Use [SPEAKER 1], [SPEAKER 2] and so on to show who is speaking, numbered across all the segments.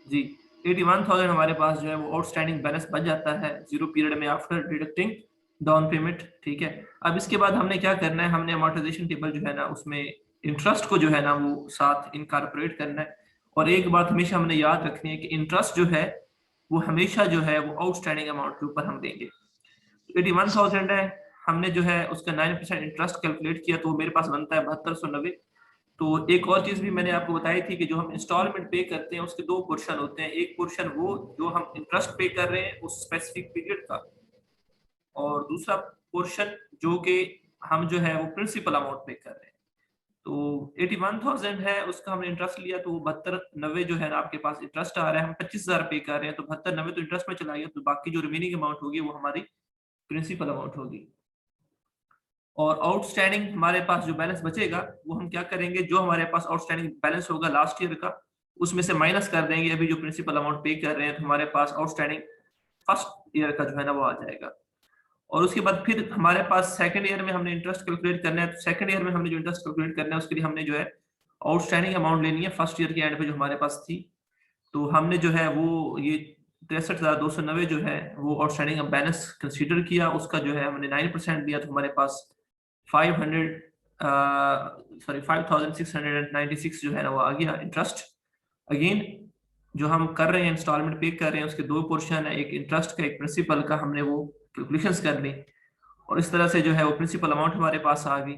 [SPEAKER 1] जी, 81,000 हमारे पास जो है वो आउटस्टैंडिंग बैलेंस बच जाता है 0 पीरियड में आफ्टर डिडक्टिंग डाउन पेमेंट, ठीक है। अब इसके बाद हमने क्या करना है, हमने अमॉर्टाइजेशन टेबल जो है ना उसमें इंटरेस्ट को जो है ना वो साथ इनकॉर्पोरेट करना है। और एक बात हमेशा हमने याद रखनी है कि इंटरेस्ट जो है वो हमेशा जो है वो आउटस्टैंडिंग अमाउंट के ऊपर हम देंगे। 81,000 है, हमने जो है उसका 9% इंटरेस्ट कैलकुलेट किया तो वो मेरे पास बनता है 7290। तो एक और चीज भी मैंने आपको बताई थी कि जो हम इंस्टॉलमेंट पे करते हैं उसके दो पोर्शन होते हैं, एक पोर्शन वो जो हम इंटरेस्ट पे कर रहे हैं उस स्पेसिफिक पीरियड का, और दूसरा पोर्शन जो कि हम जो है वो प्रिंसिपल अमाउंट पे कर रहे हैं। तो 81,000 है, उसका हमने इंटरेस्ट लिया तो 7290 जो है ना आपके पास इंटरेस्ट आ रहा है, हम 25,000 पे कर रहे हैं तो 7290 तो इंटरेस्ट में चला गया, तो बाकी जो रिमेनिंग अमाउंट होगी वो हमारी प्रिंसिपल अमाउंट होगी। और आउटस्टैंडिंग हमारे पास जो बैलेंस बचेगा वो हम क्या करेंगे, जो हमारे पास आउटस्टैंडिंग बैलेंस होगा लास्ट ईयर का उसमें से माइनस कर देंगे अभी जो प्रिंसिपल अमाउंट पे कर रहे हैं, तो हमारे पास आउटस्टैंडिंग फर्स्ट ईयर का जो है ना वो आ जाएगा। और उसके बाद फिर हमारे पास सेकंड ईयर में हमने इंटरेस्ट कैलकुलेट करना है, तो सेकंड ईयर में हमने जो इंटरेस्ट कैलकुलेट करना है उसके लिए हमने जो है आउटस्टैंडिंग अमाउंट लेनी है फर्स्ट ईयर के एंड पे जो हमारे पास थी। तो हमने जो है वो ये 63,290 जो है वो आउटस्टैंडिंग बैलेंस कंसीडर किया, उसका जो है हमने 9% दिया तो हमारे पास 500 सॉरी 5,696 जो है ना वो आ गया इंटरेस्ट। अगेन जो हम कर रहे हैं इंस्टॉलमेंट पे कर रहे हैं उसके दो पोर्शन है, एक इंटरेस्ट का एक प्रिंसिपल का, हमने वो कैलकुलेशंस कर ली और इस तरह से जो है वो प्रिंसिपल अमाउंट हमारे पास आ गई,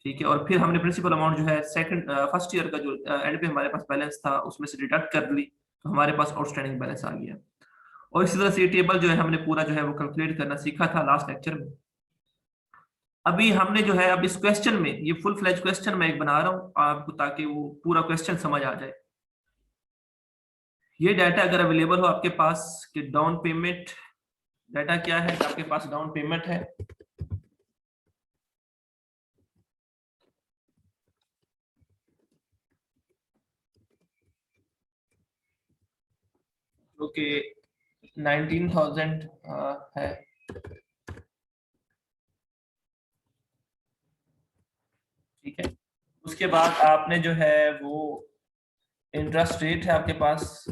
[SPEAKER 1] ठीक है। और फिर हमने प्रिंसिपल अमाउंट जो है सेकंड फर्स्ट ईयर का जो एंड पे हमारे पास बैलेंस था उसमें से डिडक्ट कर ली, तो हमारे पास आउटस्टैंडिंग बैलेंस आ गया। और इसी तरह से ये टेबल जो है हमने पूरा जो है वो कैलकुलेट करना सीखा था लास्ट लेक्चर में। अभी हमने जो है अब इस क्वेश्चन में ये फुल फ्लेज क्वेश्चन मैं एक बना रहा हूँ आपको ताकि वो पूरा क्वेश्चन समझ आ जाए। ये डाटा अगर अवेलेबल हो आपके पास कि डाउन पेमेंट डाटा क्या है, आपके पास डाउन पेमेंट है जो कि 19,000 है, ठीक है। उसके बाद आपने जो है वो इंटरेस्ट रेट है आपके पास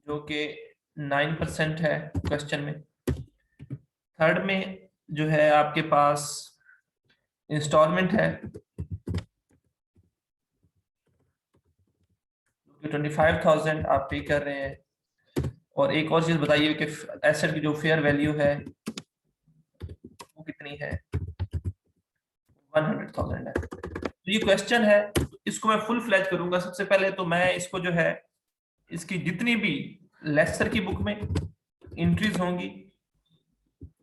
[SPEAKER 1] जो कि 9% है क्वेश्चन में। थर्ड में जो है आपके पास इंस्टॉलमेंट है जो 25,000 आप पे कर रहे हैं। और एक और चीज बताइए कि एसेट की जो फेयर वैल्यू है वो कितनी है, 100,000 है। तो ये क्वेश्चन है, इसको मैं फुल फ्लैज करूंगा। सबसे पहले तो मैं इसको जो है इसकी जितनी भी लेक्चर की बुक में एंट्रीज होंगी,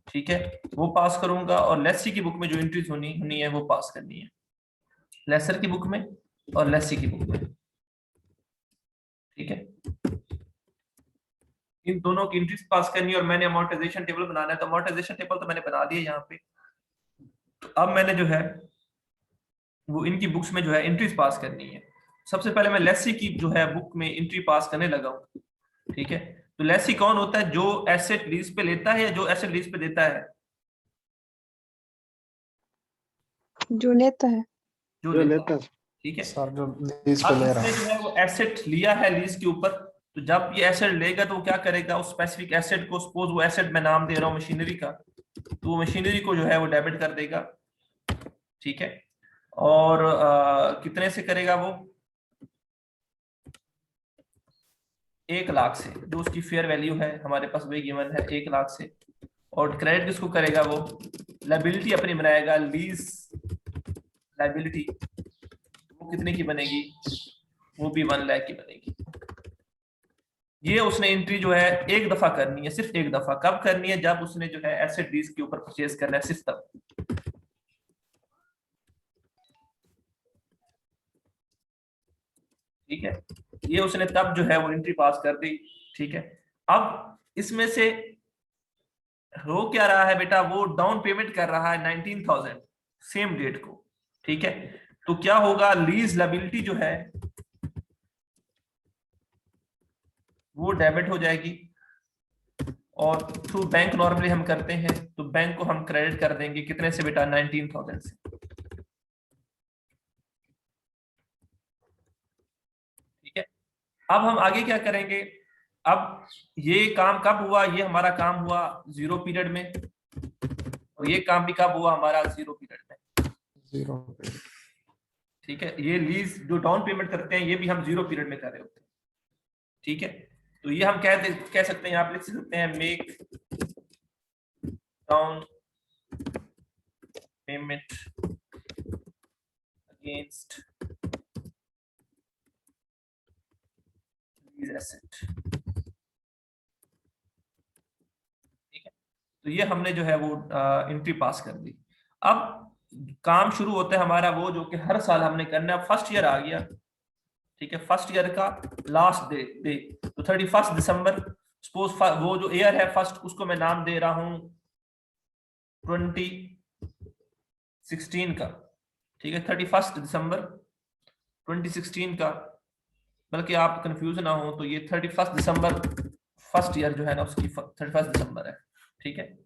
[SPEAKER 1] ठीक है, वो पास करूंगा, और लेसी की बुक में जो एंट्रीज होनी होनी है वो पास करनी है, लेसर की बुक में और लेसी की बुक में, ठीक है। इन दोनों की एंट्रीज पास करनी है और मैंने अमोर्टाइजेशन टेबल बनाना है, तो अमोर्टाइजेशन टेबल तो मैंने बना दिया यहाँ पे। तो अब मैंने जो है वो इनकी बुक्स में जो है एंट्रीज पास करनी है। सबसे पहले मैं लेसी की जो है बुक में एंट्री पास करने लगा हूँ, ठीक है। तो लेसी कौन होता है, जो एसेट लीज पे लेता है या जो एसेट लीज पे देता है,
[SPEAKER 2] जो लेता है।
[SPEAKER 1] जो
[SPEAKER 3] जो
[SPEAKER 1] लेता
[SPEAKER 3] लेता
[SPEAKER 1] है,
[SPEAKER 3] है
[SPEAKER 1] ठीक है।
[SPEAKER 3] सर, जो लीज पे
[SPEAKER 1] अब
[SPEAKER 3] ले रहा
[SPEAKER 1] इसने
[SPEAKER 3] है।
[SPEAKER 1] जो है वो एसेट लिया है लीज के ऊपर, तो जब ये एसेट लेगा तो वो क्या करेगा, उस स्पेसिफिक एसेट को, सपोज वो एसेट मैं नाम दे रहा हूँ मशीनरी का, तो वो मशीनरी को जो है वो डेबिट कर देगा, ठीक है। और कितने से करेगा वो, 1 लाख से, जो उसकी फेयर वैल्यू है हमारे पास वही गिवन है 1 लाख से। और क्रेडिट किसको करेगा, वो लाइबिलिटी अपनी बनाएगा, लीज लाइबिलिटी, वो कितने की बनेगी, वो भी 1 लाख की बनेगी। ये उसने एंट्री जो है एक दफा करनी है, सिर्फ एक दफा। कब करनी है, जब उसने जो है एसेट लीज के ऊपर परचेज करना है, सिर्फ तब, ठीक है। ये उसने तब जो है वो एंट्री पास कर दी, ठीक है। अब इसमें से हो क्या रहा है बेटा, वो डाउन पेमेंट कर रहा है 19,000 सेम डेट को, ठीक है। तो क्या होगा, लीज लायबिलिटी जो है वो डेबिट हो जाएगी, और थ्रू बैंक नॉर्मली हम करते हैं, तो बैंक को हम क्रेडिट कर देंगे कितने से बेटा, 19,000 से। अब हम आगे क्या करेंगे, अब ये काम कब हुआ, ये हमारा काम हुआ जीरो पीरियड में, और ये काम भी कब हुआ हमारा जीरो पीरियड में,
[SPEAKER 3] जीरो।
[SPEAKER 1] ठीक है। ये लीज जो डाउन पेमेंट करते हैं ये भी हम जीरो पीरियड में कर रहे होते हैं, ठीक है। तो ये हम कह सकते हैं, आप लिख सकते हैं make down payment against lease asset, ठीक है। तो ये हमने जो है वो एंट्री पास कर दी। अब काम शुरू होता है हमारा वो जो कि हर साल हमने करना है। फर्स्ट ईयर आ गया, ठीक है, फर्स्ट ईयर का लास्ट डे तो 31 दिसंबर, सपोज वो जो ईयर है फर्स्ट, उसको मैं नाम दे रहा हूं 2016 का, ठीक है, 31 दिसंबर 2016 का, बल्कि आप कंफ्यूज ना हो तो ये 31 दिसंबर फर्स्ट ईयर जो है ना उसकी 31 दिसंबर है, ठीक है,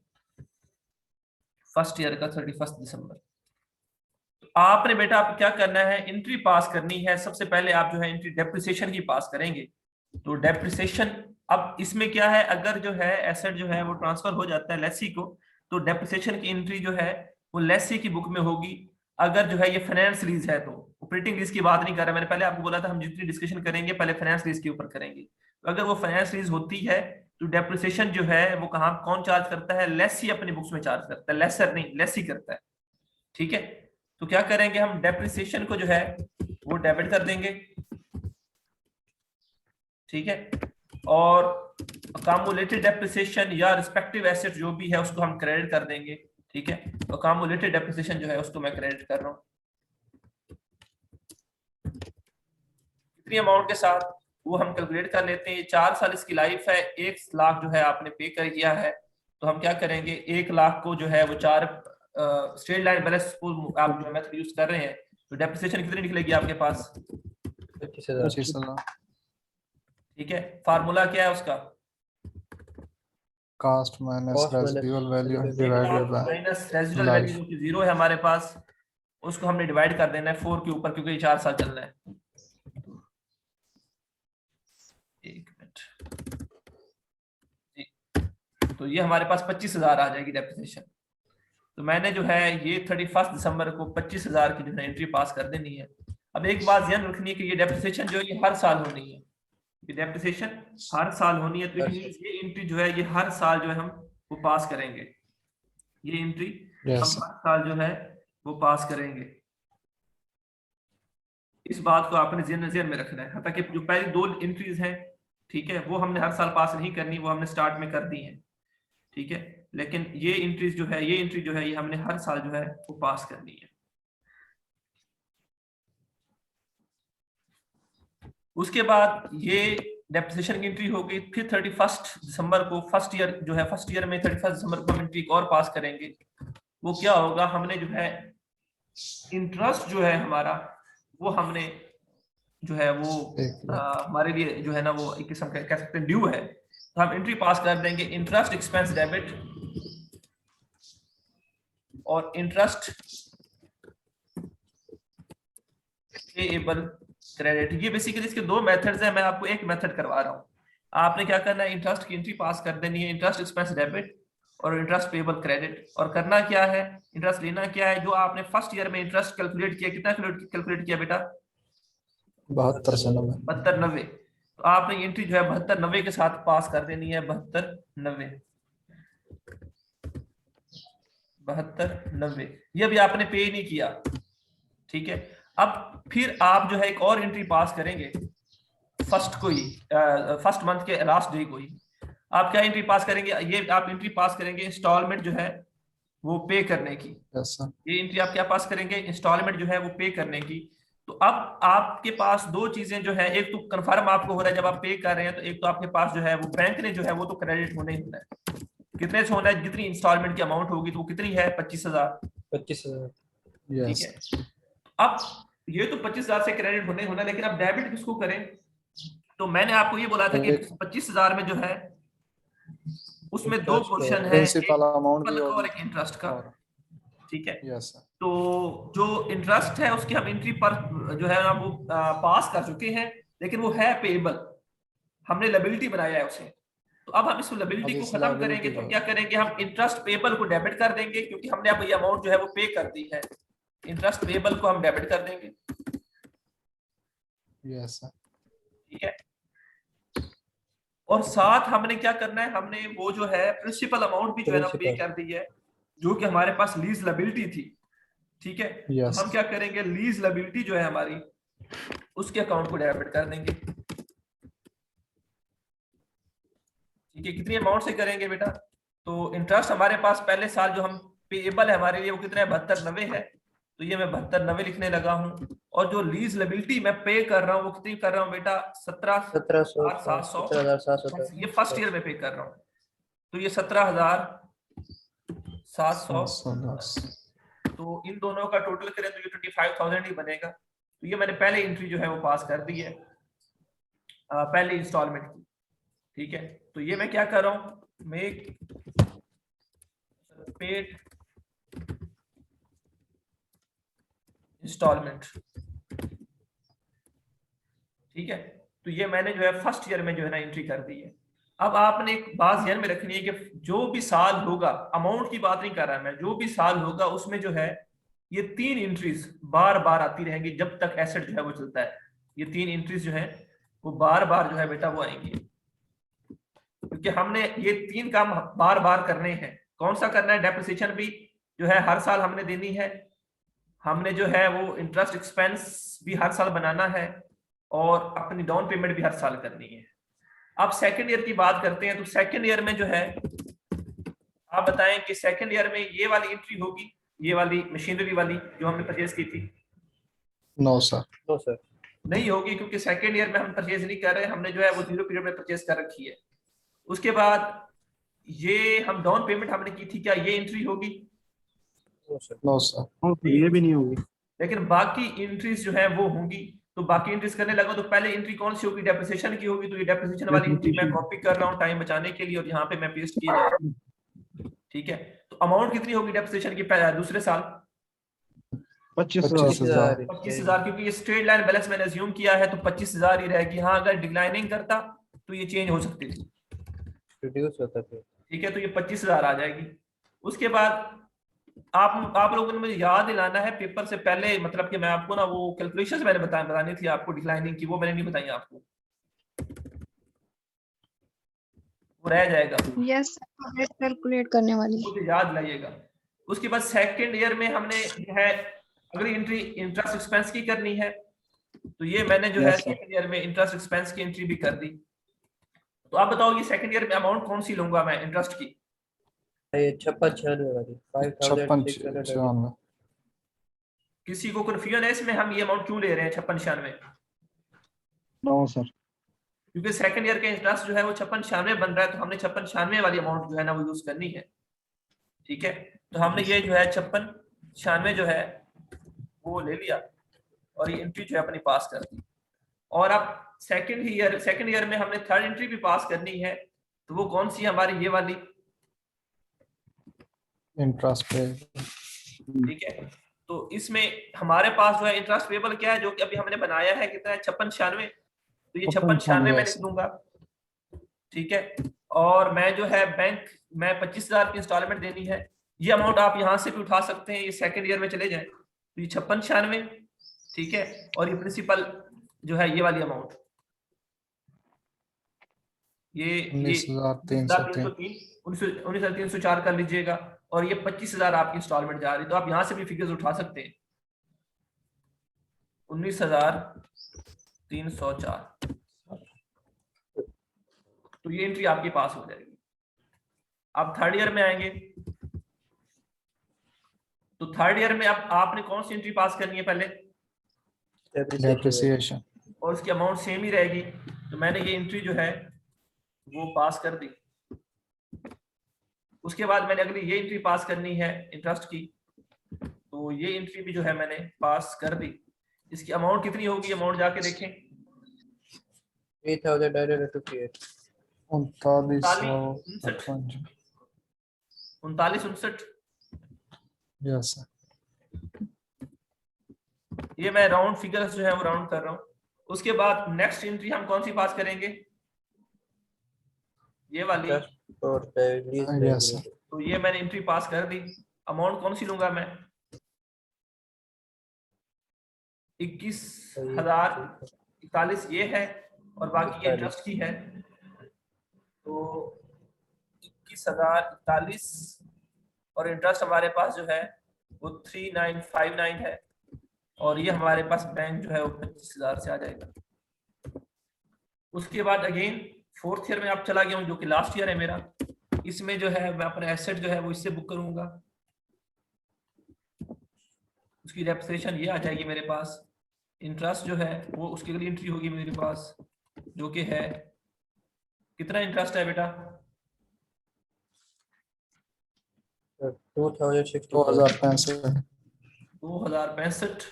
[SPEAKER 1] फर्स्ट ईयर का 31 दिसंबर। तो आपने बेटा आप क्या करना है, एंट्री पास करनी है। सबसे पहले आप जो है एंट्री डेप्रिसिएशन की पास करेंगे। तो डेप्रिसिएशन, अब इसमें क्या है, अगर जो है एसेट जो है वो ट्रांसफर हो जाता है लेसी को, तो डेप्रिसिएशन की एंट्री जो है वो लेसी की बुक में होगी। अगर जो है ये फाइनेंस लीज है तो ऑपरेटिंग लीज की बात नहीं कर रहा, मैंने पहले आपको बोला था हम जितनी डिस्कशन करेंगे पहले फाइनेंस लीज के ऊपर करेंगे। तो अगर वो फाइनेंस लीज होती है तो डेप्रिसिएशन जो है वो कहाँ कौन चार्ज करता है, लेसी अपनी बुक्स में चार्ज करता है, लेसर नहीं लेसी करता है, ठीक है। तो क्या करेंगे हम, डेप्रिसिएशन को जो है वो डेबिट कर देंगे, ठीक है, और अकामुलेटेड डेप्रिसिएशन या रिस्पेक्टिव एसेट जो भी है उसको हम क्रेडिट कर देंगे, ठीक है। तो अकामुलेटेड डेप्रिसिएशन जो है उसको मैं क्रेडिट कर रहा हूं कितनी अमाउंट के साथ, वो हम कैलकुलेट कर लेते हैं। 4 साल इसकी लाइफ है, 1 लाख जो है आपने पे कर दिया है, तो हम क्या करेंगे 1 लाख को जो है वो 4 स्ट्रेट लाइन बैलेंस आप जो मेथड यूज कर रहे हैं, तो डेप्रिसिएशन कितनी निकलेगी आपके पास
[SPEAKER 3] 25,000।
[SPEAKER 1] ठीक है। फार्मूला क्या है उसका,
[SPEAKER 3] cost minus residual value divided by
[SPEAKER 1] minus residual value जो कि 0 है हमारे पास, उसको हमने डिवाइड कर देना है 4 के ऊपर, क्योंकि 4 साल चलना है। एक मिनट जी, तो ये हमारे पास 25,000 आ जाएगी डेप्रिसिएशन। तो मैंने जो है ये 31 दिसंबर को 25,000 की जो है एंट्री पास कर देनी है। अब एक बात ध्यान रखनी है कि ये डेप्रिसिएशन जो है ये हर साल होनी है, ये डेप्रिसिएशन हर साल होनी है। तो ये एंट्री जो है ये हर साल जो है हम वो पास करेंगे, ये एंट्री हम हर साल जो है वो पास करेंगे। इस बात को आपने ज़हन में रखना है। ताकि जो पहली 2 एंट्रीज हैं, ठीक है, वो हमने हर साल पास नहीं करनी, वो हमने स्टार्ट में कर दी है, ठीक है। लेकिन ये एंट्रीज जो है, ये एंट्री जो है ये हमने हर साल जो है वो पास करनी है। उसके बाद ये डेप्रिसिएशन की एंट्री होगी। फिर 31 दिसंबर को फर्स्ट ईयर जो है, फर्स्ट ईयर में 31 दिसंबर को हम एंट्री एक और पास करेंगे। वो क्या होगा, हमने जो है इंटरेस्ट जो है हमारा वो हमने जो है वो हमारे लिए जो है ना वो एक किस्म का कह सकते हैं ड्यू है, तो हम एंट्री पास कर देंगे इंटरेस्ट एक्सपेंस डेबिट और इंटरेस्ट पेएबल क्रेडिट। ये बेसिकली इसके 2 मेथड्स हैं, मैं आपको एक मेथड करवा रहा हूँ। आपने क्या करना है, इंटरेस्ट की एंट्री पास कर देनी है, इंटरेस्ट एक्सपेंस डेबिट और इंटरेस्ट पेएबल क्रेडिट। और करना क्या है, इंटरेस्ट लेना क्या है, जो आपने फर्स्ट ईयर में इंटरेस्ट कैलकुलेट किया, कितना कैलकुलेट किया बेटा 72-90। तो आपने एंट्री जो है 72-90 के साथ पास कर देनी है, 72-90 ये भी आपने पे नहीं किया, ठीक है। अब फिर आप जो है एक और एंट्री पास करेंगे फर्स्ट को ही, फर्स्ट मंथ के लास्ट डे को ही। आप क्या एंट्री पास करेंगे, ये आप एंट्री पास करेंगे इंस्टॉलमेंट जो है वो पे करने की। ये एंट्री आप क्या पास करेंगे, इंस्टॉलमेंट जो है वो पे करने की। तो अब आपके पास 2 चीजें जो है, एक तो कंफर्म आपको हो रहा है जब आप पे कर रहे हैं, तो एक तो आपके पास जो है वो बैंक ने जो है वो तो क्रेडिट होना ही होना है। कितने से होना है, जितनी इंस्टॉलमेंट की अमाउंट होगी तो वो कितनी है 25,000, ठीक है। अब ये तो 25,000 से क्रेडिट होने होना, लेकिन अब डेबिट किसको करें, तो मैंने आपको ये बोला था कि 25,000 में जो है उसमें 2 पोर्शन है,
[SPEAKER 3] प्रिंसिपल अमाउंट
[SPEAKER 1] और एक इंटरेस्ट का, ठीक है।
[SPEAKER 3] Yes sir.
[SPEAKER 1] तो जो इंटरेस्ट है उसकी हम एंट्री पर जो है ना वो पास कर चुके हैं, लेकिन वो है पेएबल, हमने लायबिलिटी बनाया है उसे, तो अब हम इस लायबिलिटी
[SPEAKER 3] अब
[SPEAKER 1] को
[SPEAKER 3] इस
[SPEAKER 1] खत्म करेंगे
[SPEAKER 3] liability
[SPEAKER 1] तो
[SPEAKER 3] को-
[SPEAKER 1] क्या करेंगे, हम इंटरेस्ट पेबल को डेबिट कर देंगे, क्योंकि हमने अब ये अमाउंट जो है वो पे कर दी है, इंटरेस्ट पेबल को हम डेबिट कर देंगे।
[SPEAKER 3] Yes sir.
[SPEAKER 1] ठीक है, और साथ हमने क्या करना है, हमने वो जो है प्रिंसिपल अमाउंट भी जो है ना पे
[SPEAKER 4] Principal.
[SPEAKER 1] कर दी है, जो कि हमारे पास लीज लायबिलिटी थी। ठीक है, तो
[SPEAKER 3] Yes.
[SPEAKER 1] हम क्या करेंगे, लीज लायबिलिटी जो है हमारी, उसके अकाउंट को डेबिट कर देंगे। ठीक है, कितनी अमाउंट से करेंगे बेटा, तो इंटरेस्ट हमारे पास पहले साल जो हम पेएबल है हमारे लिए वो कितना है, 7290 है, तो ये मैं 7290 लिखने लगा हूँ। और जो लीज लायबिलिटी मैं पे कर रहा हूँ वो कितनी कर रहा हूँ बेटा, 17,700, ये फर्स्ट ईयर में पे कर रहा हूँ, तो ये 17,700।
[SPEAKER 3] 710.
[SPEAKER 1] तो इन दोनों का टोटल करें तो ये 25,000 ही बनेगा। तो ये मैंने पहले एंट्री जो है वो पास कर दी है, पहले इंस्टॉलमेंट की। ठीक है, तो ये मैं क्या कर रहा हूँ, मेक पेड इंस्टॉलमेंट। ठीक है, तो ये मैंने जो है फर्स्ट ईयर में जो है ना एंट्री कर दी है। अब आपने एक बात ध्यान में रखनी है कि जो भी साल होगा, अमाउंट की बात नहीं कर रहा मैं, जो भी साल होगा उसमें जो है ये 3 एंट्रीज बार बार आती रहेंगी जब तक एसेट जो है वो चलता है। ये 3 एंट्रीज जो है वो बार बार जो है बेटा वो आएंगी, क्योंकि हमने ये 3 काम बार बार करने हैं। कौन सा करना है, डेप्रिसिएशन भी जो है हर साल हमने देनी है, हमने जो है वो इंटरेस्ट एक्सपेंस भी हर साल बनाना है, और अपनी डाउन पेमेंट भी हर साल करनी है। अब सेकंड ईयर की बात करते हैं, तो सेकंड ईयर में जो है आप बताएं कि सेकंड ईयर में ये वाली एंट्री होगी, ये वाली मशीनरी वाली जो हमने परचेज की थी,
[SPEAKER 3] No sir.
[SPEAKER 4] No sir.
[SPEAKER 1] नहीं होगी, क्योंकि सेकंड ईयर में हम परचेज नहीं कर रहे, हमने जो है वो 0 पीरियड में परचेज कर रखी है। उसके बाद ये हम डाउन पेमेंट हमने की थी, क्या ये एंट्री होगी,
[SPEAKER 4] No sir.
[SPEAKER 3] No sir.
[SPEAKER 5] ये भी नहीं होगी।
[SPEAKER 1] लेकिन बाकी एंट्रीज जो है वो होंगी। तो बाकी एंट्रीज करने लगा तो पहले एंट्री कौन सी होगी, डेप्रिसिएशन की होगी, तो ये डेप्रिसिएशन वाली एंट्री मैं कॉपी कर रहा हूँ टाइम बचाने के लिए, और यहाँ पे मैं पेस्ट किया जा। ठीक है, तो अमाउंट कितनी होगी डेप्रिसिएशन की दूसरे साल,
[SPEAKER 3] 25,000.
[SPEAKER 1] 25,000, क्योंकि ये स्ट्रेट लाइन बैलेंस मैंने अज्यूम किया है तो 25,000 ही रहेगी। हाँ, अगर डिक्लाइनिंग करता तो ये चेंज हो सकती थी।
[SPEAKER 4] Reduce होता फिर.
[SPEAKER 1] ठीक है, तो ये 25,000 आ जाएगी। उसके बाद आप लोगों ने मुझे याद दिलाना है पेपर से पहले, मतलब कि मैं आपको ना वो कैलकुलेशंस मैंने बतानी थी आपको डिक्लाइनिंग की, वो मैंने नहीं बताई आपको, वो रह जाएगा,
[SPEAKER 2] यस कैलकुलेट करने वाली है।
[SPEAKER 1] मुझे याद लाइएगा। उसके बाद सेकंड ईयर में हमने जो है अगली एंट्री इंटरेस्ट एक्सपेंस की करनी है, तो ये मैंने जो है सेकंड ईयर में इंटरेस्ट एक्सपेंस की एंट्री भी कर दी। तो आप बताओ ये सेकंड ईयर में अमाउंट कौन सी लूंगा मैं इंटरेस्ट की,
[SPEAKER 4] ये 5696 वाली 5,696.
[SPEAKER 3] 56,96.
[SPEAKER 1] किसी को कंफ्यूजन है इसमें हम ये अमाउंट क्यों ले रहे हैं 5696?
[SPEAKER 5] No sir.
[SPEAKER 1] क्योंकि सेकंड ईयर का इंटरेस्ट जो है वो 5696 बन रहा है, तो हमने 5696 वाली अमाउंट जो है ना वो यूज करनी है। ठीक है, तो हमने ये जो है 5696 जो है वो ले लिया, और ये एंट्री जो है अपनी पास कर दी। और अब सेकंड ईयर में हमने थर्ड एंट्री भी पास करनी है, तो वो कौन सी हमारी, ये वाली।
[SPEAKER 3] Interest pay.
[SPEAKER 1] ठीक है, तो इसमें हमारे पास जो है इंटरेस्ट पेबल क्या है, जो कि अभी हमने बनाया है, कितना है 5696, तो ये 5696 में लिख दूंगा। ठीक है, और मैं जो है बैंक में 25,000 की इंस्टॉलमेंट देनी है, ये अमाउंट आप यहाँ से भी उठा सकते हैं, ये सेकंड ईयर में चले जाए, तो ये 5696। ठीक है, और ये प्रिंसिपल जो है ये वाली अमाउंट, ये
[SPEAKER 3] 19,303.
[SPEAKER 1] 19,304 कर लीजिएगा, और ये 25,000 आपकी इंस्टॉलमेंट जा रही है, तो आप यहाँ से भी फिगर्स उठा सकते हैं। 19,304, तो ये एंट्री आपके पास हो जाएगी। आप थर्ड ईयर में आएंगे, तो थर्ड ईयर में अब आपने कौन सी एंट्री पास करनी है पहले,
[SPEAKER 3] Depreciation.
[SPEAKER 1] और उसकी अमाउंट सेम ही रहेगी, तो मैंने ये एंट्री जो है वो पास कर दी। उसके बाद मैंने अगली ये एंट्री पास करनी है इंटरेस्ट की, तो ये एंट्री भी जो है मैंने पास कर दी। इसकी अमाउंट कितनी होगी, अमाउंट जाके देखें,
[SPEAKER 4] 3,958.
[SPEAKER 3] 39,59.
[SPEAKER 1] 3959।
[SPEAKER 3] Yes sir.
[SPEAKER 1] ये मैं राउंड फिगर्स जो है वो राउंड कर रहा हूँ। उसके बाद नेक्स्ट एंट्री हम कौन सी पास करेंगे, ये वाली,
[SPEAKER 4] और release
[SPEAKER 3] Yes, sir.
[SPEAKER 1] तो ये मैंने एंट्री पास कर दी। अमाउंट कौन सी लूंगा मैं? 21,041 ये है और बाकी ये इंटरेस्ट की है, तो 21,041 और इंटरेस्ट हमारे पास जो है वो 3959 है और ये हमारे पास बैंक जो है वो 25,000 से आ जाएगा। उसके बाद अगेन फोर्थ ईयर में आप चला गया हूँ जो कि लास्ट ईयर है मेरा, इसमें जो है मैं अपना एसेट जो है वो इससे बुक करूंगा, उसकी डेप्रिसिएशन ये आ जाएगी मेरे पास। इंटरेस्ट जो है वो उसके लिए एंट्री होगी मेरे पास जो कि है, कितना इंटरेस्ट है बेटा?
[SPEAKER 3] 2065।
[SPEAKER 1] 2065।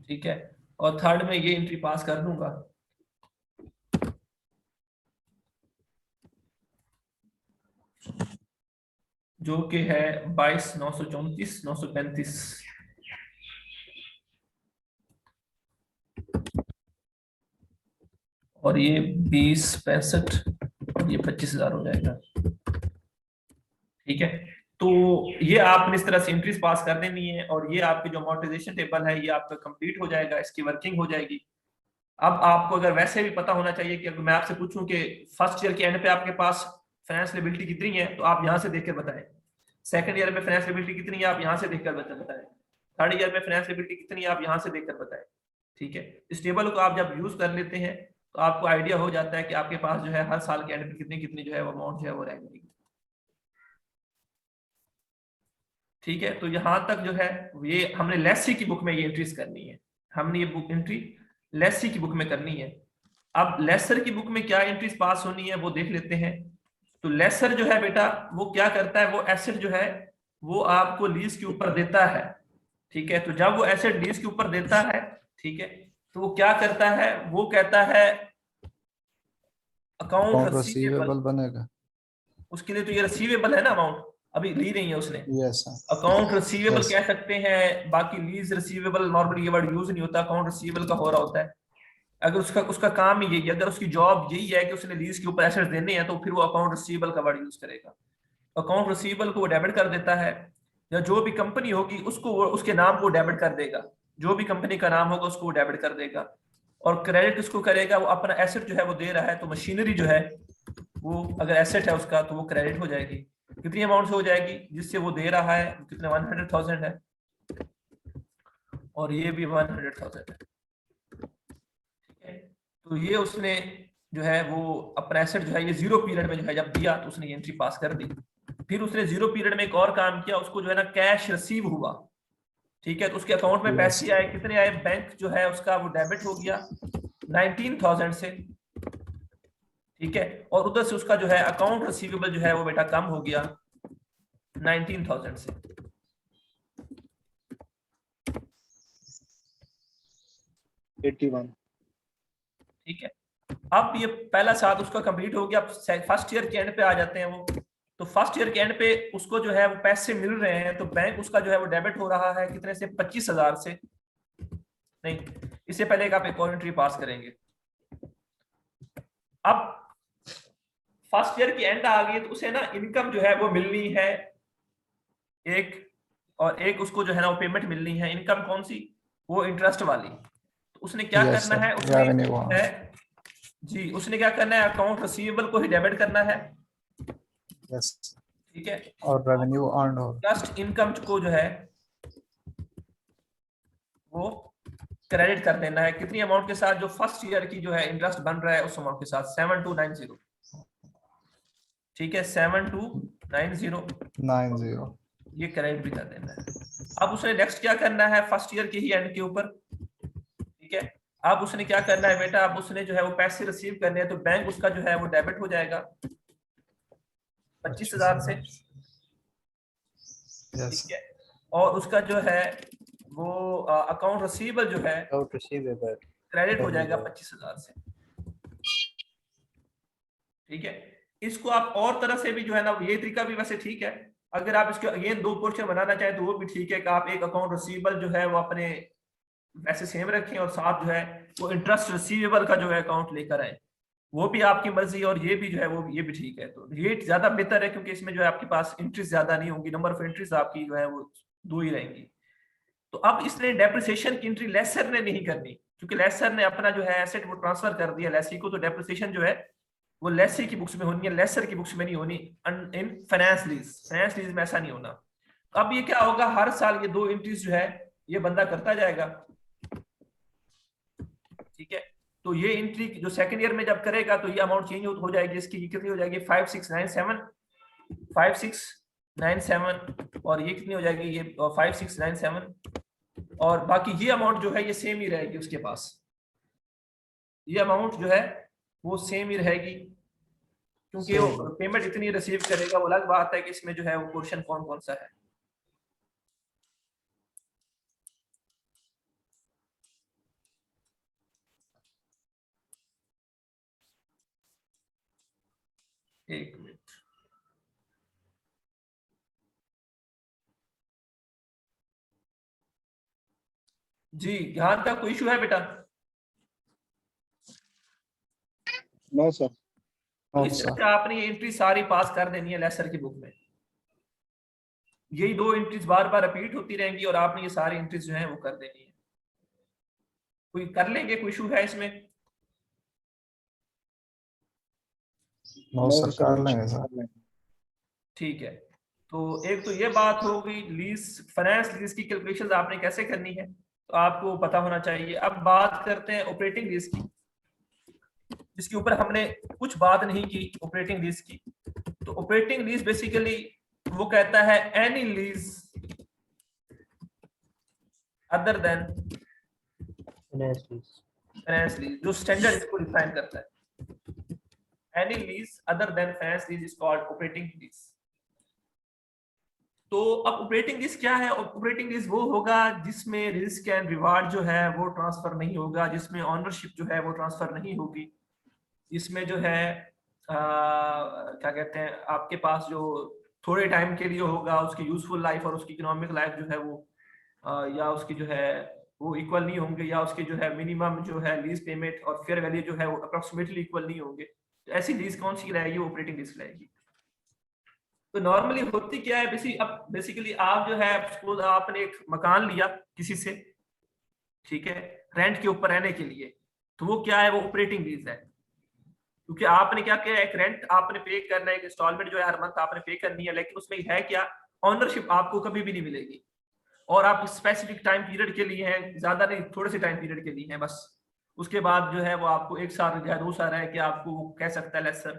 [SPEAKER 1] ठीक है, और थर्ड में ये एंट्री पास कर दूंगा। जो कि है 22,934, 935। और ये 2065 और ये 25,000 हो जाएगा। ठीक है, तो ये आपने इस तरह से एंट्रीज पास कर देनी है और ये आपके जो अमोर्टाइजेशन टेबल है ये आपका कंप्लीट हो जाएगा, इसकी वर्किंग हो जाएगी। अब आपको अगर वैसे भी पता होना चाहिए कि अगर मैं आपसे पूछूं कि फर्स्ट ईयर के एंड पे आपके पास फाइनेंस लिएबिलिटी कितनी है तो आप यहां से देखकर बताएं। सेकंड ईयर में फाइनेंस लिएबिलिटी कितनी है आप यहां से देखकर बताएं। थर्ड ईयर में फाइनेंस लिएबिलिटी कितनी है आप यहां से देखकर बताएं। ठीक है, इस टेबल को आप जब यूज कर लेते हैं तो आपको आइडिया हो जाता है कि आपके पास जो है हर साल के एंड पे कितनी कितनी जो है वो अमाउंट जो है वो रह जाएगी। ठीक है, तो यहां तक जो है ये हमने लेसी की बुक में ये एंट्रीज करनी है, हमने ये बुक एंट्री लेसी की बुक में करनी है। अब लेसर की बुक में क्या एंट्रीज पास होनी है वो देख लेते हैं। तो लेसर जो है बेटा वो क्या करता है, वो एसेट जो है वो आपको लीज के ऊपर देता है। ठीक है, तो जब वो एसेट लीज के ऊपर देता है, ठीक है, तो वो क्या करता है, वो कहता है अकाउंट
[SPEAKER 3] रिसीवेबल बनेगा।
[SPEAKER 1] उसके लिए तो ये रिसीवेबल है ना, अमाउंट अभी ली नहीं है उसने।
[SPEAKER 3] Yes sir.
[SPEAKER 1] Account receivable
[SPEAKER 3] Yes.
[SPEAKER 1] कह सकते हैं, बाकी लीज रिसीवेबल नॉर्मली ये वर्ड यूज नहीं होता, अकाउंट रिसीवेबल का हो रहा होता है। अगर उसका काम ही यही है, अगर उसकी जॉब यही है कि उसने लीज के ऊपर एसेट्स देने हैं तो फिर वो अकाउंट रिसीवेबल का वर्ड यूज करेगा। अकाउंट रिसीवेबल को वो डेबिट कर देता है, या जो भी कंपनी होगी उसको वो उसके नाम को डेबिट कर देगा, जो भी कंपनी का नाम होगा उसको वो डेबिट कर देगा। और क्रेडिट किसको करेगा, वो अपना एसेट जो है वो दे रहा है, तो मशीनरी जो है वो अगर एसेट है उसका तो वो क्रेडिट हो जाएगी। कितनी अमाउंट से हो जाएगी जिससे वो दे रहा है, कितने 100,000 है और ये भी 100,000 है। ठीक है, तो ये उसने जो है वो अपना एसेट जो है ये जीरो पीरियड में जो है जब दिया तो उसने ये एंट्री पास कर दी। फिर उसने जीरो पीरियड में एक और काम किया, उसको जो है ना कैश रिसीव हुआ। ठीक है, तो उसके अकाउंट में पैसे आए, कितने आए, बैंक जो है उसका वो डेबिट हो गया 19,000 से। ठीक है, और उधर से उसका जो है अकाउंट रिसीवेबल जो है वो बेटा कम हो गया 19,000 से।
[SPEAKER 5] 81।
[SPEAKER 1] ठीक है, अब ये पहला साल उसका कंप्लीट हो गया। अब फर्स्ट ईयर के एंड पे आ जाते हैं वो, तो फर्स्ट ईयर के एंड पे उसको जो है वो पैसे मिल रहे हैं, तो बैंक उसका जो है वो डेबिट हो रहा है कितने से, 25,000 से। नहीं, इससे पहले आप एक और एंट्री पास करेंगे। अब फर्स्ट ईयर की एंड आ गई तो उसे ना इनकम जो है वो मिलनी है एक, और एक उसको जो है ना वो पेमेंट मिलनी है। इनकम कौन सी, वो इंटरेस्ट वाली। तो उसने क्या करना है, उसने है जी, उसने क्या करना है, अकाउंट रिसीवेबल को ही डेबिट करना है।
[SPEAKER 3] यस।
[SPEAKER 1] ठीक है,
[SPEAKER 3] और रेवेन्यू अर्न हो।
[SPEAKER 1] इंटरेस्ट इनकम को जो है वो क्रेडिट कर देना है। कितनी अमाउंट के साथ, जो फर्स्ट ईयर की जो है इंटरेस्ट बन रहा है उस अमाउंट के साथ, 7290। ठीक है, 7290 ये क्रेडिट भी कर देना है। अब उसने नेक्स्ट क्या करना है, फर्स्ट ईयर के ही एंड के ऊपर। ठीक है, अब उसने क्या करना है बेटा, अब उसने जो है वो पैसे रिसीव करने हैं, तो बैंक उसका जो है वो डेबिट हो जाएगा 25,000 से। ठीक है, और उसका जो है वो अकाउंट रिसीवेबल जो है क्रेडिट हो जाएगा 25,000 से। ठीक है, इसको आप और तरह से भी जो है ना, ये तरीका भी वैसे ठीक है। अगर आप इसके अगेन दो पोर्शन बनाना चाहें तो वो भी ठीक है कि आप एक अकाउंट रिसीवेबल जो है वो अपने वैसे सेम रखें और साथ जो है वो इंटरेस्ट रिसीवेबल का जो है अकाउंट लेकर आए, वो भी आपकी मर्जी, और ये भी जो है वो ये भी ठीक है। तो रेट ज्यादा बेहतर है क्योंकि इसमें जो है आपके पास इंट्रीज ज्यादा नहीं होंगी, नंबर ऑफ एंट्रीज आपकी जो है वो 2 ही रहेंगी। तो अब इसने डेप्रिसिएशन की एंट्री लेसर ने नहीं करनी, क्योंकि लेसर ने अपना जो है एसेट वो ट्रांसफर कर दिया लेसी को, तो डेप्रिसिएशन जो है वो लेसी की बुक्स में होनी है, लेसर की बुक्स में नहीं होनी in finance lease. Finance lease में ऐसा नहीं होना। अब ये क्या होगा, हर साल ये 2 एंट्रीज जो है ये बंदा करता जाएगा, ठीक है। तो ये एंट्री जो सेकंड ईयर में जब करेगा तो ये अमाउंट चेंज हो जाएगी, इसकी कितनी हो जाएगी 5697 और ये कितनी हो जाएगी ये 5697, और बाकी ये अमाउंट जो है ये सेम ही रहेगी उसके पास, ये अमाउंट जो है वो सेम ही रहेगी, क्योंकि वो पेमेंट इतनी रिसीव करेगा। वो अलग बात है कि इसमें जो है वो पोर्शन कौन कौन सा है। एक मिनट, जी यहाँ तक कोई इशू है बेटा?
[SPEAKER 5] No sir.
[SPEAKER 1] तो इस तरह से आपने ये एंट्री सारी पास कर देनी है लेसर की बुक में। यही 2 एंट्रीज बार बार रिपीट होती रहेंगी और आपने ये सारी एंट्रीज जो है वो कर देनी है। कोई कर लेंगे, कोई इशू है इसमें?
[SPEAKER 3] नो सर, कर लेंगे सर।
[SPEAKER 1] ठीक है। तो एक तो ये बात हो गई लीज, फाइनेंस लीज की कैलकुलेशन आपने कैसे करनी है तो आपको पता होना चाहिए। अब बात करते हैं ऑपरेटिंग लीज की, जिसके ऊपर हमने कुछ बात नहीं की ऑपरेटिंग लीज की। तो ऑपरेटिंग लीज बेसिकली वो कहता है any lease other than finance lease, जो स्टैंडर्ड इसको डिफाइन करता है। Any lease other than finance lease is called operating lease. तो अब ऑपरेटिंग लीज क्या है? ऑपरेटिंग लीज वो होगा जिसमें रिस्क एंड रिवार्ड जो है वो ट्रांसफर नहीं होगा, जिसमें ऑनरशिप जो है वो ट्रांसफर नहीं होगी, इसमें जो है क्या कहते हैं आपके पास जो थोड़े टाइम के लिए होगा, उसकी यूजफुल लाइफ और उसकी इकोनॉमिक लाइफ जो है वो या उसकी जो है वो इक्वल नहीं होंगे, या उसके जो है मिनिमम जो है लीज पेमेंट और फेयर वैल्यू जो है वो अप्रोक्सीमेटली इक्वल नहीं होंगे। तो ऐसी लीज कौन सी रहेगी? ऑपरेटिंग लीज रहेगी। तो नॉर्मली होती क्या है बेसिकली आप जो है सपोज आपने एक मकान लिया किसी से, ठीक है, रेंट के ऊपर रहने के लिए, तो वो क्या है? वो ऑपरेटिंग लीज है, क्योंकि आपने क्या किया, एक रेंट आपने पे करना है, एक इंस्टॉलमेंट जो है हर मंथ आपने पे करनी है, लेकिन उसमें है क्या, ऑनरशिप आपको कभी भी नहीं मिलेगी, और आप स्पेसिफिक टाइम पीरियड के लिए हैं, ज्यादा नहीं थोड़े से टाइम पीरियड के लिए हैं बस। उसके बाद जो है वो आपको 1 साल या 2 साल है कि आपको वो कह सकता है लेसर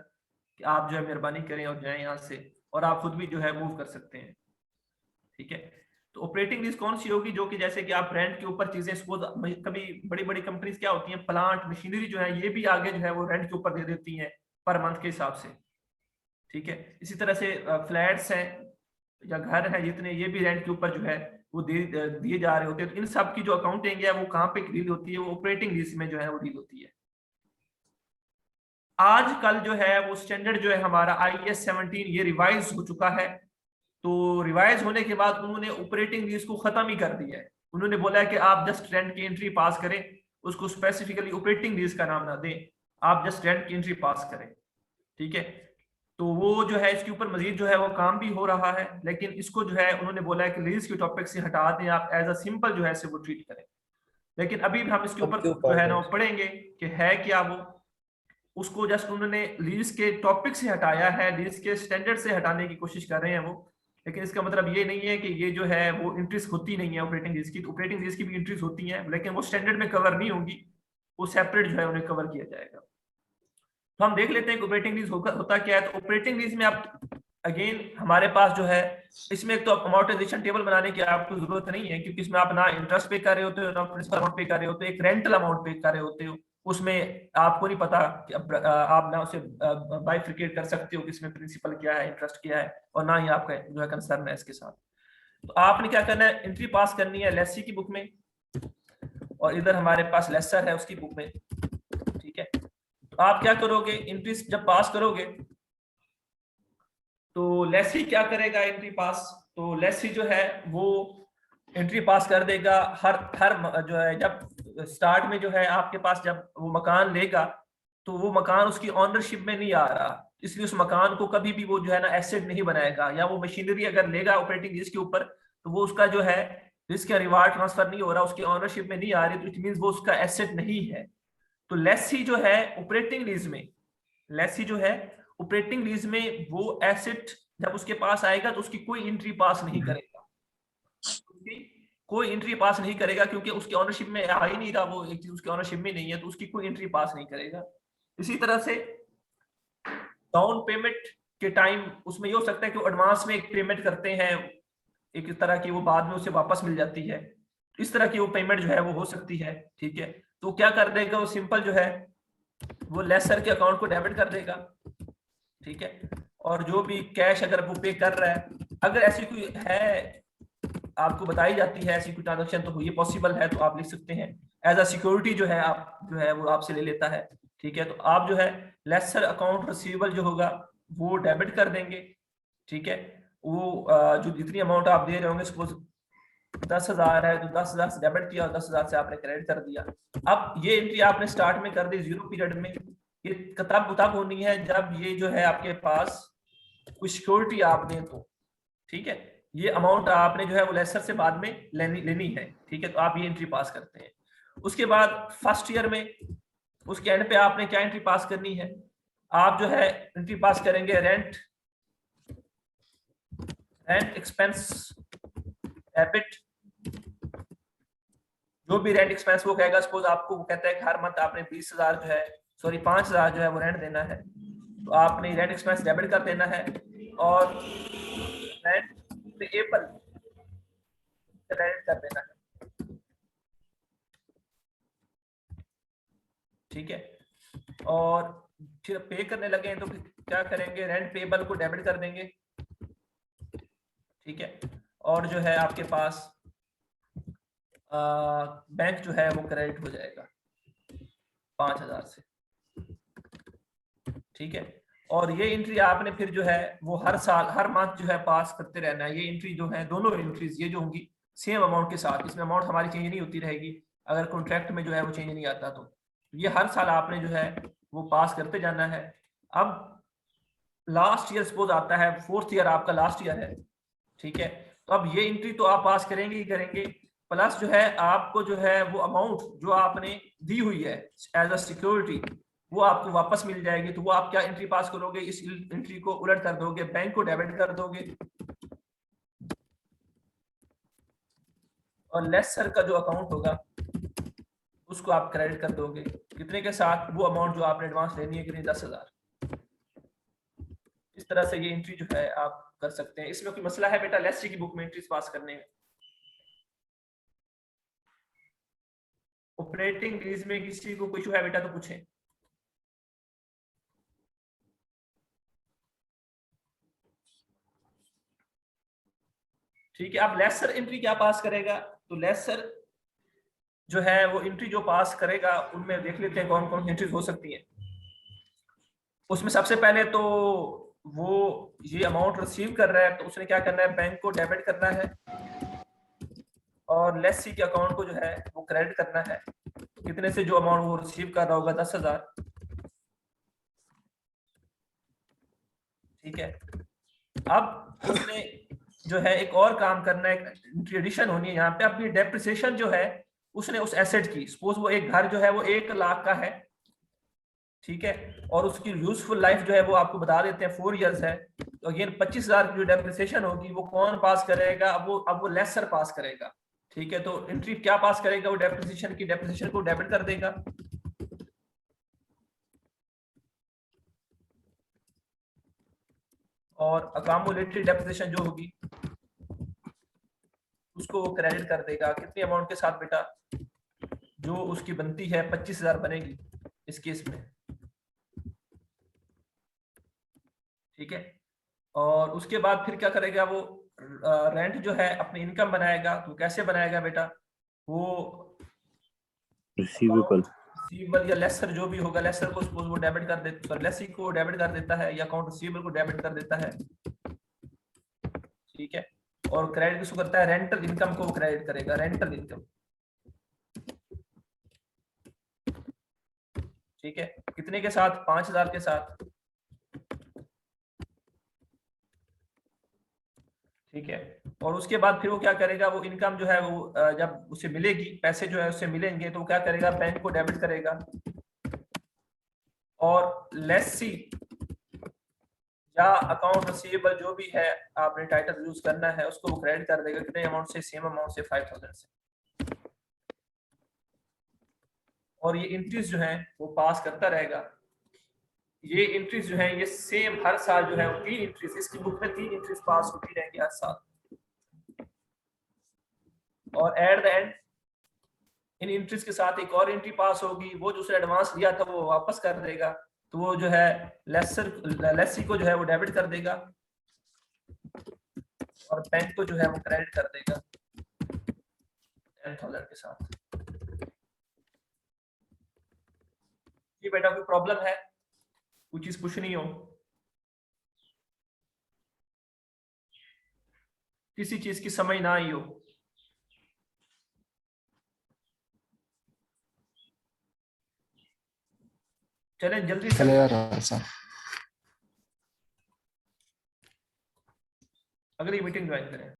[SPEAKER 1] कि आप जो है मेहरबानी करें और जाएं यहाँ से, और आप खुद भी जो है मूव कर सकते हैं, ठीक है। तो ऑपरेटिंग लीज कौन सी होगी? जो कि जैसे कि आप रेंट के ऊपर चीजें सपोज कभी बड़ी बड़ी कंपनीज क्या होती हैं, प्लांट मशीनरी जो है ये भी आगे जो है वो रेंट के ऊपर दे देती हैं पर मंथ के हिसाब से, ठीक है। इसी तरह से फ्लैट्स हैं या घर है जितने, ये भी रेंट के ऊपर जो है वो दिए जा रहे होते हैं। तो इन सब की जो अकाउंटिंग है वो कहाँ पे डील होती है? वो ऑपरेटिंग लीज में जो है वो डील होती है। आजकल जो है वो स्टैंडर्ड जो है हमारा IAS 17 ये रिवाइज हो चुका है। तो रिवाइज होने के बाद उन्होंने ऑपरेटिंग लीज को खत्म ही कर दिया है। उन्होंने बोला है कि आप जस्ट रेंट की एंट्री पास करें, उसको स्पेसिफिकली ऑपरेटिंग लीज का नाम ना दें, आप जस्ट रेंट की एंट्री पास करें, ठीक है। तो वो जो है इसके ऊपर मजीद जो है वो काम भी हो रहा है, लेकिन इसको जो है उन्होंने बोला है कि लीज के टॉपिक से हटा दें, आप एज अ सिंपल जो है वो ट्रीट करें। लेकिन अभी भी हम इसके ऊपर जो है ना वो पढ़ेंगे कि है क्या वो, उसको जस्ट उन्होंने लीज के टॉपिक से हटाया है, लीज के स्टैंडर्ड से हटाने की कोशिश कर रहे हैं वो। लेकिन इसका मतलब ये नहीं है कि ये जो है वो इंट्रीज होती नहीं है ऑपरेटिंग लीज की। ऑपरेटिंग लीज की भी इंट्रीज होती हैं, लेकिन वो स्टैंडर्ड में कवर नहीं होगी, वो सेपरेट जो है उन्हें कवर किया जाएगा। तो हम देख लेते हैं ऑपरेटिंग लीज होता क्या है। तो ऑपरेटिंग लीज में आप अगेन हमारे पास जो है इसमें एक तो अमॉर्टाइजेशन टेबल बनाने की आपको जरूरत नहीं है, क्योंकि इसमें आप ना इंटरेस्ट पे कर रहे होते हो ना प्रिंसिपल अमाउंट पे कर रहे होते हो, एक रेंटल अमाउंट पे कर रहे होते हो। उसमें आपको नहीं पता कि आप ना उसे बाइफिकेट कर सकते हो कि इसमें प्रिंसिपल क्या है इंटरेस्ट क्या है, और ना ही आपका जो है कंसर्न है इसके साथ। तो आपने क्या करना है, एंट्री पास करनी है लेसी की बुक में, और इधर हमारे पास लेसर है उसकी बुक में, ठीक है। तो आप क्या करोगे, एंट्री जब पास करोगे तो लेसी क्या करेगा एंट्री पास, तो लेसी जो है वो एंट्री पास कर देगा हर जो है, जब स्टार्ट में जो है आपके पास जब वो मकान लेगा तो वो मकान उसकी ऑनरशिप में नहीं आ रहा, इसलिए उस मकान को कभी भी वो जो है ना एसेट नहीं बनाएगा, या वो मशीनरी अगर लेगा ऑपरेटिंग लीज के ऊपर तो वो उसका जो है रिस्क या रिवार्ड ट्रांसफर नहीं हो रहा, उसकी ऑनरशिप में नहीं आ रही, तो इट मींस वो उसका एसेट नहीं है। तो लेसी जो है ऑपरेटिंग लीज में, लेसी जो है ऑपरेटिंग लीज में वो एसेट जब उसके पास आएगा तो उसकी कोई एंट्री पास नहीं करेगा, कोई एंट्री पास नहीं करेगा क्योंकि उसकी ऑनरशिप में आ ही नहीं रहा, वो एक चीज उसकी ऑनरशिप में नहीं है तो उसकी कोई एंट्री पास नहीं करेगा। इसी तरह से डाउन पेमेंट के टाइम उसमें ये हो सकता है कि वो एडवांस में एक पेमेंट करते हैं, एक तरह की वो बाद में उसे वापस मिल जाती है, इस तरह की वो पेमेंट जो है वो हो सकती है। ठीक है, तो क्या कर देगा वो सिंपल जो है वो लेसर के अकाउंट को डेबिट कर देगा। ठीक है, और जो भी कैश अगर वो पे कर रहा है, अगर ऐसी कोई है आपको बताई जाती है ऐसी कोई ट्रांजेक्शन तो ये पॉसिबल है, तो आप लिख सकते हैं एज अ सिक्योरिटी जो है आप जो है वो आपसे ले लेता है। ठीक है, तो आप जो है लेसर अकाउंट रिसीवेबल जो होगा वो डेबिट कर देंगे। ठीक है, वो जो जितनी अमाउंट आप दे रहे होंगे, सपोज 10,000 है तो 10,000 से डेबिट किया और 10,000 से आपने क्रेडिट कर दिया। अब ये एंट्री आपने स्टार्ट में कर दी जीरो पीरियड में, ये तब होनी है जब ये जो है आपके पास कोई सिक्योरिटी आप दें तो। ठीक है, ये अमाउंट आपने जो है वो लेसर से बाद में लेनी है। ठीक है, तो आप ये एंट्री पास करते हैं। उसके बाद फर्स्ट ईयर में उसके एंड पे आपने क्या एंट्री पास करनी है, आप जो है एंट्री पास करेंगे रेंट एक्सपेंस डेबिट, जो भी रेंट एक्सपेंस वो कहेगा, सपोज आपको वो कहता है कि हर मंथ आपने 20,000 जो है 5,000 जो है वो रेंट देना है, तो आपने रेंट एक्सपेंस डेबिट कर देना है और रेंट पेएबल क्रेडिट कर देना है। ठीक है, और फिर पे करने लगे तो क्या करेंगे, रेंट पेएबल को डेबिट कर देंगे। ठीक है, और जो है आपके पास बैंक जो है वो क्रेडिट हो जाएगा 5,000 से। ठीक है, और ये एंट्री आपने फिर जो है वो हर साल हर मंथ जो है पास करते रहना है। ये एंट्री जो है दोनों एंट्रीज ये जो होंगी सेम अमाउंट के साथ, इसमें अमाउंट हमारी चेंज नहीं होती रहेगी, अगर कॉन्ट्रैक्ट में जो है वो चेंज नहीं आता तो ये हर साल आपने जो है वो पास करते जाना है। अब लास्ट ईयर सपोज आता है, फोर्थ ईयर आपका लास्ट ईयर है। ठीक है, तो अब ये एंट्री तो आप पास करेंगे ही करेंगे, प्लस जो है आपको जो है वो अमाउंट जो आपने दी हुई है एज अ सिक्योरिटी वो आपको वापस मिल जाएगी। तो वो आप क्या एंट्री पास करोगे, इस एंट्री को उलट कर दोगे, बैंक को डेबिट कर दोगे और लेसर का जो अकाउंट होगा उसको आप क्रेडिट कर दोगे, कितने के साथ, वो अमाउंट जो आपने एडवांस लेनी है कितनी, 10,000। इस तरह से ये एंट्री जो है आप कर सकते हैं। इसमें कोई मसला है बेटा लेसर की बुक में एंट्रीज पास करने में? ऑपरेटिंग लीज में किसी को कोई इशू है बेटा तो पूछें। ठीक है, अब लेसर एंट्री क्या पास करेगा, तो लेसर जो है वो एंट्री जो पास करेगा उनमें देख लेते हैं कौन कौन सी एंट्रीज हो सकती हैं। उसमें सबसे पहले तो वो ये अमाउंट रिसीव कर रहा है तो उसने क्या करना है, बैंक को डेबिट करना है और लेसी के अकाउंट को जो है वो क्रेडिट करना है। कितने से, जो अमाउंट वो रिसीव कर रहा होगा 10,000। ठीक है, अब उसने जो है एक और काम करना है, एडिशन होनी है यहाँ पे, अपनी डेप्रिसिएशन जो है उसने उस एसेट की, सपोज वो एक घर जो है वो 1 लाख का है। ठीक है, और उसकी यूजफुल लाइफ जो है वो आपको बता देते हैं 4 इयर्स है, तो अगेन 25,000 की जो डेप्रिसिएशन होगी वो कौन पास करेगा, अब वो लेसर पास करेगा। ठीक है, तो एंट्री क्या पास करेगा, वो डेप्रिसिएशन की, डेप्रिसिएशन को डेबिट कर देगा। और अकामुलेटेड डेप्रिसिएशन जो होगी उसको वो क्रेडिट कर देगा, कितनी अमाउंट के साथ बेटा, जो उसकी बनती है 25,000 बनेगी इस केस में। ठीक है, और उसके बाद फिर क्या करेगा, वो रेंट जो है अपनी इनकम बनाएगा। तो कैसे बनाएगा बेटा, वो
[SPEAKER 6] रिसीवेबल
[SPEAKER 1] या लेसर जो भी होगा, लेसर को सपोज वो डेबिट कर देता है, लेसी को डेबिट कर देता है या अकाउंट रिसीवेबल को डेबिट कर देता है। ठीक है, और क्रेडिट किसको करता है, रेंटल इनकम को क्रेडिट करेगा, रेंटल इनकम। ठीक है, कितने के साथ, 5000 के साथ। ठीक है, और उसके बाद फिर वो क्या करेगा, वो इनकम जो है वो जब उसे मिलेगी, पैसे जो है उससे मिलेंगे, तो वो क्या करेगा, बैंक को डेबिट करेगा, और लेसी या अकाउंट रिसीवेबल जो भी है आपने टाइटल यूज करना है, उसको वो क्रेडिट कर देगा कितने अमाउंट से, सेम अमाउंट से, 5000 से। और ये इंट्रीज जो है वो पास करता रहेगा। ये इंट्रीज जो है ये सेम हर साल जो है वो 3 इंट्रीज, इसकी बुक में 3 इंट्रीज पास होती रहेंगी हर साल। और at the and in entries के साथ एक और एंट्री पास होगी, वो जो उसने एडवांस लिया था वो वापस कर देगा, तो वो जो है लेसी को जो है वो डेबिट कर देगा और बैंक को जो है वो क्रेडिट कर देगा 10,000 के साथ। ये बेटा कोई प्रॉब्लम है, कोई चीज पूछनी हो, किसी चीज की समझ ना आई हो? चले जल्दी से
[SPEAKER 3] क्लियर है सर।
[SPEAKER 1] अगली मीटिंग ज्वाइन करें।